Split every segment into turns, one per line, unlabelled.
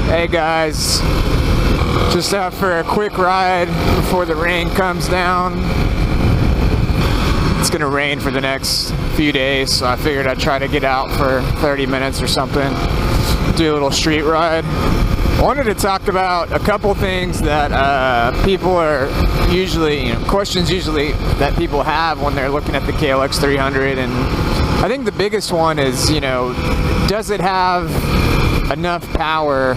Hey guys, just out for a quick ride before the rain comes down. It's gonna rain for the next few days, so I figured I'd try to get out for 30 minutes or something, do a little street ride. I wanted to talk about a couple things that people are usually, questions usually that people have when they're looking at the KLX300, and I think the biggest one is, does it have enough power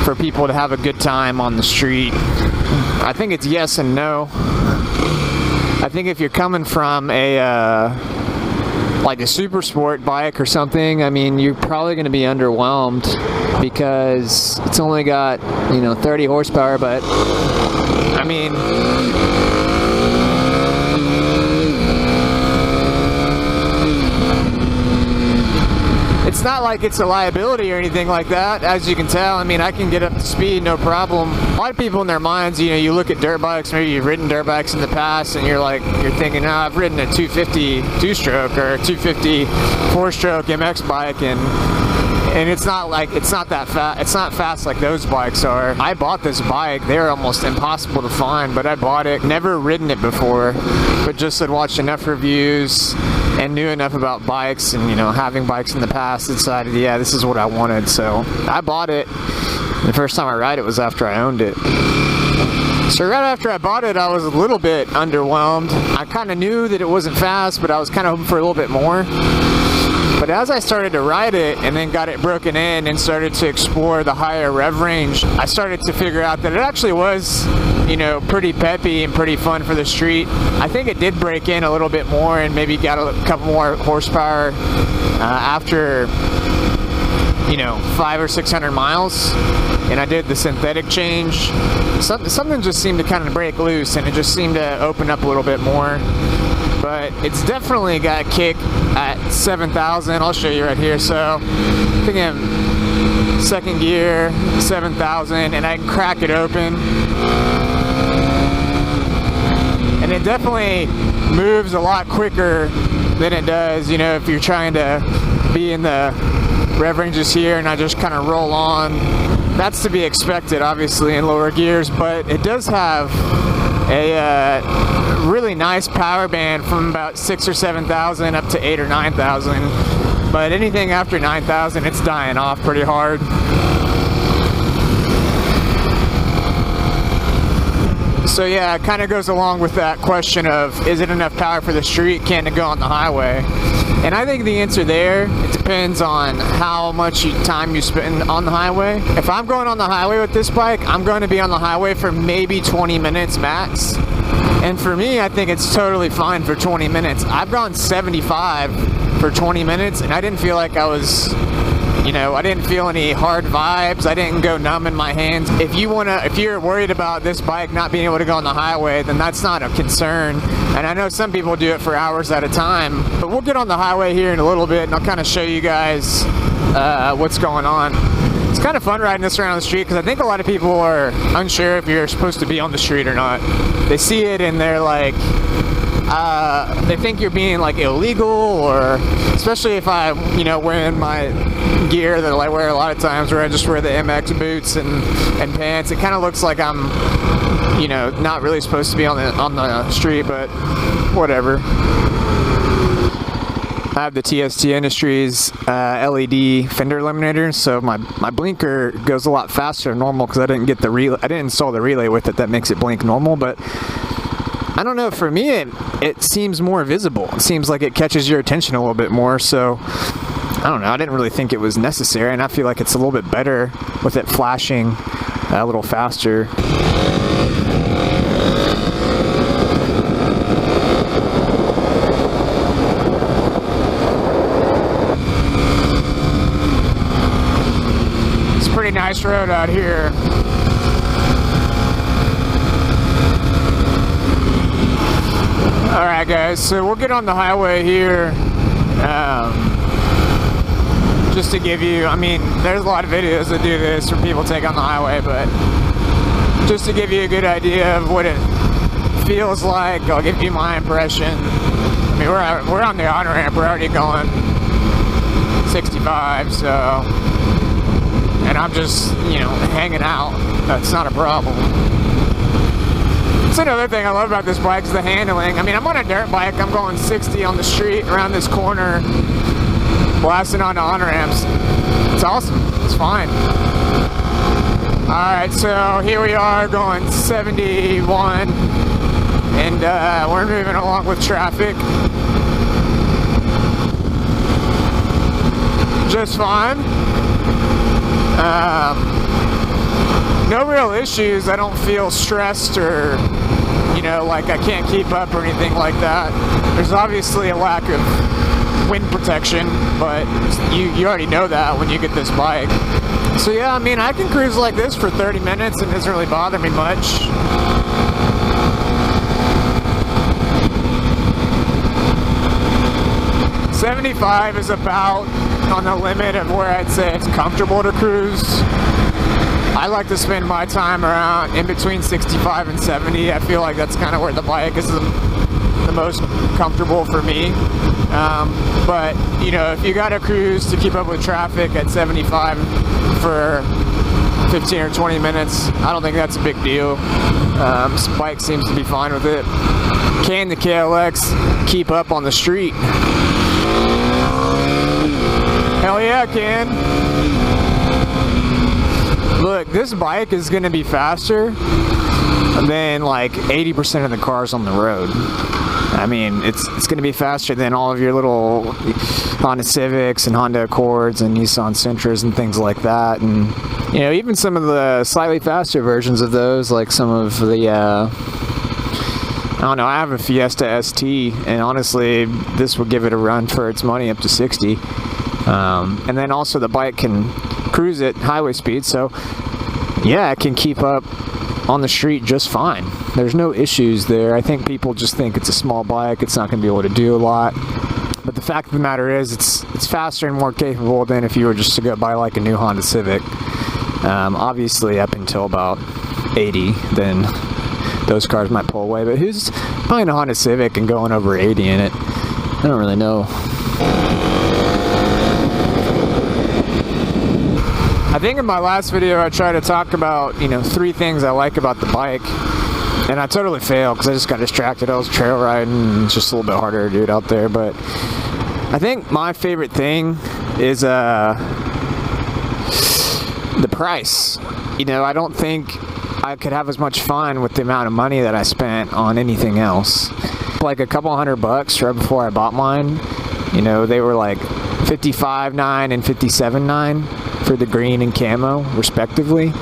for people to have a good time on the street? I think it's yes and no. I think if you're coming from a like a super sport bike or something, I mean, you're probably going to be underwhelmed because it's only got 30 horsepower, but I mean, it's not like it's a liability or anything like that, as you can tell. I mean, I can get up to speed, no problem. A lot of people in their minds, you look at dirt bikes, maybe you've ridden dirt bikes in the past, and you're thinking, oh, I've ridden a 250 two-stroke or a 250 four-stroke MX bike, and it's not that fast. It's not fast like those bikes are. I bought this bike. They're almost impossible to find, but I bought it. Never ridden it before, but just had watched enough reviews and knew enough about bikes and having bikes in the past, decided, yeah, this is what I wanted. So I bought it. The first time I ride it was after I owned it. So right after I bought it, I was a little bit underwhelmed. I kind of knew that it wasn't fast, but I was kind of hoping for a little bit more. But as I started to ride it and then got it broken in and started to explore the higher rev range, I started to figure out that it actually was, pretty peppy and pretty fun for the street. I think it did break in a little bit more and maybe got a couple more horsepower after 500 or 600 miles, and I did the synthetic change. Something just seemed to kind of break loose, and it just seemed to open up a little bit more. But it's definitely got a kick at 7,000. I'll show you right here. So I think I'm second gear, 7,000, and I can crack it open, and it definitely moves a lot quicker than it does, if you're trying to be in the rev ranges here and I just kind of roll on. That's to be expected, obviously, in lower gears, but it does have a really nice power band from about 6,000 or 7,000 up to 8,000 or 9,000. But anything after 9,000, it's dying off pretty hard. So yeah, it kind of goes along with that question of, is it enough power for the street? Can it go on the highway? And I think the answer there, it depends on how much time you spend on the highway. If I'm going on the highway with this bike, I'm going to be on the highway for maybe 20 minutes max. And for me, I think it's totally fine for 20 minutes. I've gone 75 for 20 minutes, and I didn't feel like I was, I didn't feel any hard vibes. I didn't go numb in my hands. If you're worried about this bike not being able to go on the highway, then that's not a concern. And I know some people do it for hours at a time, but we'll get on the highway here in a little bit, and I'll kind of show you guys what's going on. It's kind of fun riding this around the street because I think a lot of people are unsure if you're supposed to be on the street or not. They see it and they're like, they think you're being like illegal, or especially if I'm, wearing my gear that I wear a lot of times, where I just wear the MX boots and pants. It kind of looks like I'm, not really supposed to be on the street, but whatever. I have the TST Industries LED Fender Eliminator, so my blinker goes a lot faster than normal because I didn't get the relay. I didn't install the relay with it that makes it blink normal, but I don't know, for me it seems more visible. It seems like it catches your attention a little bit more, so I don't know, I didn't really think it was necessary, and I feel like it's a little bit better with it flashing a little faster. nice road out here. Alright guys, so we'll get on the highway here. Just to give you, I mean, there's a lot of videos that do this where people take on the highway, but just to give you a good idea of what it feels like, I'll give you my impression. I mean, we're on the on-ramp, we're already going 65, so, and I'm just, you know, hanging out. That's not a problem. That's another thing I love about this bike is the handling. I mean, I'm on a dirt bike, I'm going 60 on the street around this corner, blasting on the on-ramps. It's awesome, it's fine. Alright, so here we are going 71, and we're moving along with traffic. Just fine. No real issues. I don't feel stressed or, you know, like I can't keep up or anything like that. There's obviously a lack of wind protection, but you already know that when you get this bike. So yeah, I mean, I can cruise like this for 30 minutes and it doesn't really bother me much. $75 is about on the limit of where I'd say it's comfortable to cruise. I like to spend my time around in between 65 and 70. I feel like that's kind of where the bike is the most comfortable for me. But you know, if you got to cruise to keep up with traffic at 75 for 15 or 20 minutes, I don't think that's a big deal. This bike seems to be fine with it. Can the KLX keep up on the street? Hell yeah, it can. Look, this bike is going to be faster than like 80% of the cars on the road. I mean, it's going to be faster than all of your little Honda Civics and Honda Accords and Nissan Sentras and things like that. And, you know, even some of the slightly faster versions of those, like some of the, I don't know, I have a Fiesta ST, and honestly, this would give it a run for its money up to 60. And then also the bike can cruise at highway speed, so yeah, it can keep up on the street just fine. There's no issues there. I think people just think it's a small bike, it's not going to be able to do a lot. But the fact of the matter is, it's faster and more capable than if you were just to go buy like a new Honda Civic. Obviously, up until about 80, then those cars might pull away. But who's buying a Honda Civic and going over 80 in it? I don't really know. I think in my last video I tried to talk about, you know, 3 things I like about the bike, and I totally failed because I just got distracted. I was trail riding and it's just a little bit harder to do it out there. But I think my favorite thing is the price. You know, I don't think I could have as much fun with the amount of money that I spent on anything else. Like a couple $100 right before I bought mine, you know, they were like $55.9 and $57.9 for the green and camo respectively.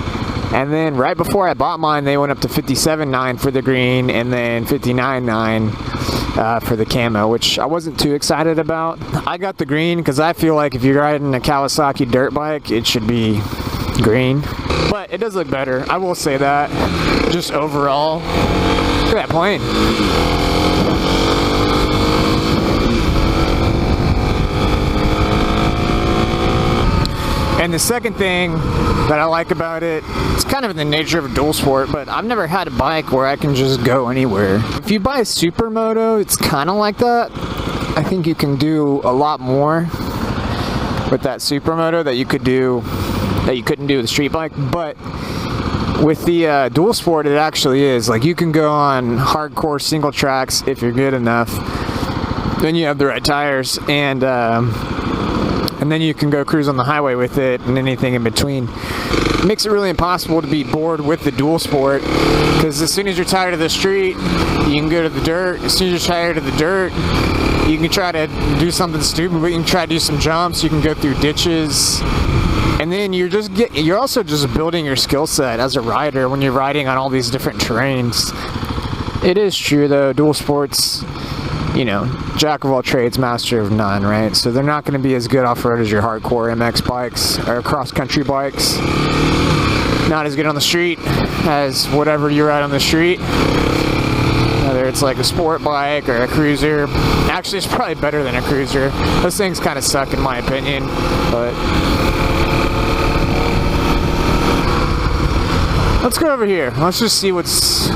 And then right before I bought mine, they went up to $57.9 for the green and then $59.9 for the camo, which I wasn't too excited about. I got the green because I feel like if you're riding a Kawasaki dirt bike, it should be green. But it does look better, I will say that. Just overall, look at that plane. And the second thing that I like about it, it's kind of in the nature of a dual sport, but I've never had a bike where I can just go anywhere. If you buy a Supermoto, it's kind of like that. I think you can do a lot more with that Supermoto that you couldn't do with a street bike. But with the dual sport, it actually is. Like, you can go on hardcore single tracks if you're good enough. Then you have the right tires, and then you can go cruise on the highway with it and anything in between. It makes it really impossible to be bored with the dual sport, because as soon as you're tired of the street, you can go to the dirt. As soon as you're tired of the dirt, you can try to do something stupid, but you can try to do some jumps, you can go through ditches, and then you're also just building your skill set as a rider when you're riding on all these different terrains. It is true though, dual sports you know, jack of all trades, master of none, right? So they're not going to be as good off-road as your hardcore MX bikes or cross-country bikes. Not as good on the street as whatever you ride on the street. Whether it's like a sport bike or a cruiser. Actually, it's probably better than a cruiser. Those things kind of suck in my opinion, but let's go over here. Let's just see this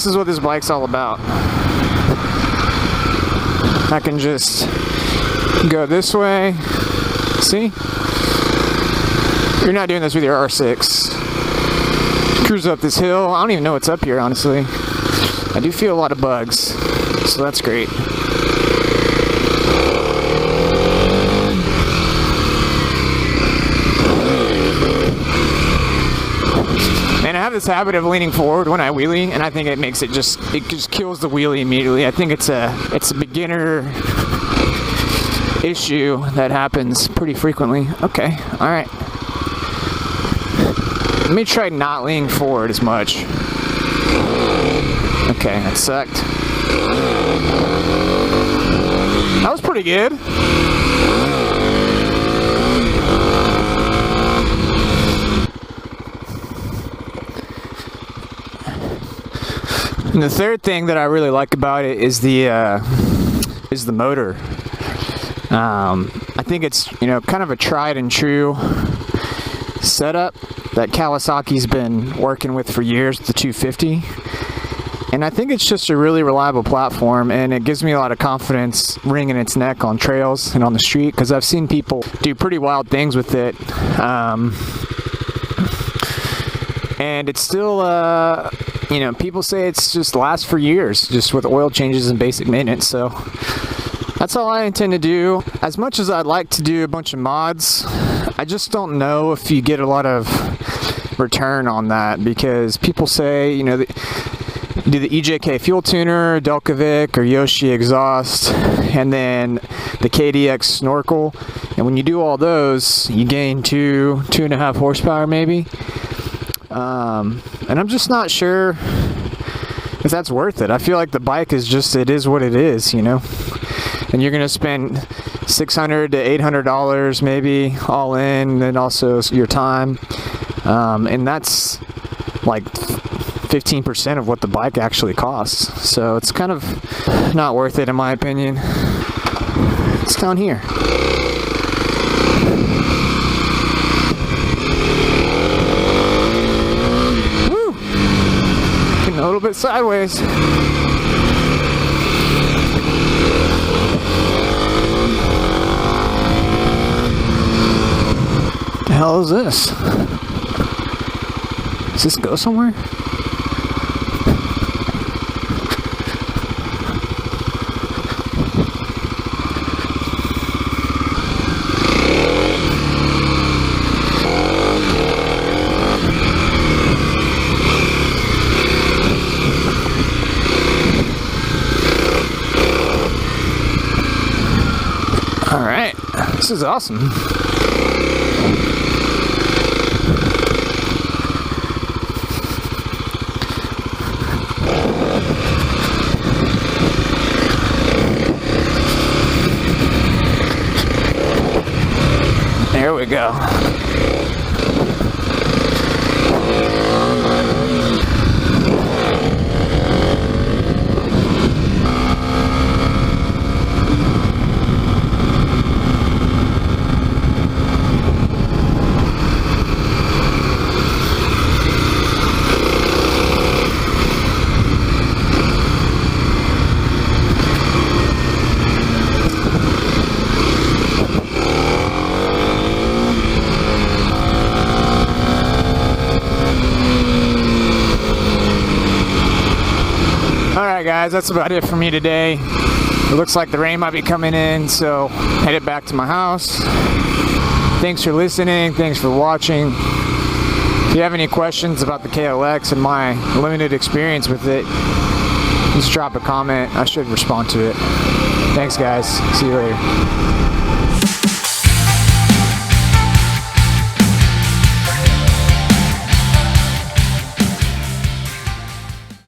is what this bike's all about. I can just go this way. See? You're not doing this with your R6. Cruise up this hill. I don't even know what's up here, honestly. I do feel a lot of bugs, so that's great. And I have this habit of leaning forward when I wheelie, and I think it makes it just kills the wheelie immediately. I think it's a beginner issue that happens pretty frequently. Okay, all right. Let me try not leaning forward as much. Okay, that sucked. That was pretty good. And the third thing that I really like about it is the motor. I think it's, you know, kind of a tried and true setup that Kawasaki's been working with for years, the 250. And I think it's just a really reliable platform, and it gives me a lot of confidence wringing its neck on trails and on the street, because I've seen people do pretty wild things with it. And it's still, you know, people say it's just lasts for years, just with oil changes and basic maintenance. So that's all I intend to do. As much as I'd like to do a bunch of mods, I just don't know if you get a lot of return on that, because people say, you know, do the EJK fuel tuner, Delcovic or Yoshi exhaust, and then the KDX snorkel, and when you do all those, you gain 2.5 horsepower maybe. And I'm just not sure if that's worth it. I feel like the bike is just, it is what it is, you know, and you're gonna spend $600 to $800 maybe all in, and also your time, and that's like 15% of what the bike actually costs. So it's kind of not worth it in my opinion. It's down here. Woo! Getting a little bit sideways. What the hell is this? Does this go somewhere? Alright, this is awesome. There we go. Alright guys, that's about it for me today. It looks like the rain might be coming in, so headed back to my house. Thanks for listening, thanks for watching. If you have any questions about the KLX and my limited experience with it, just drop a comment. I should respond to it. Thanks guys, see you later.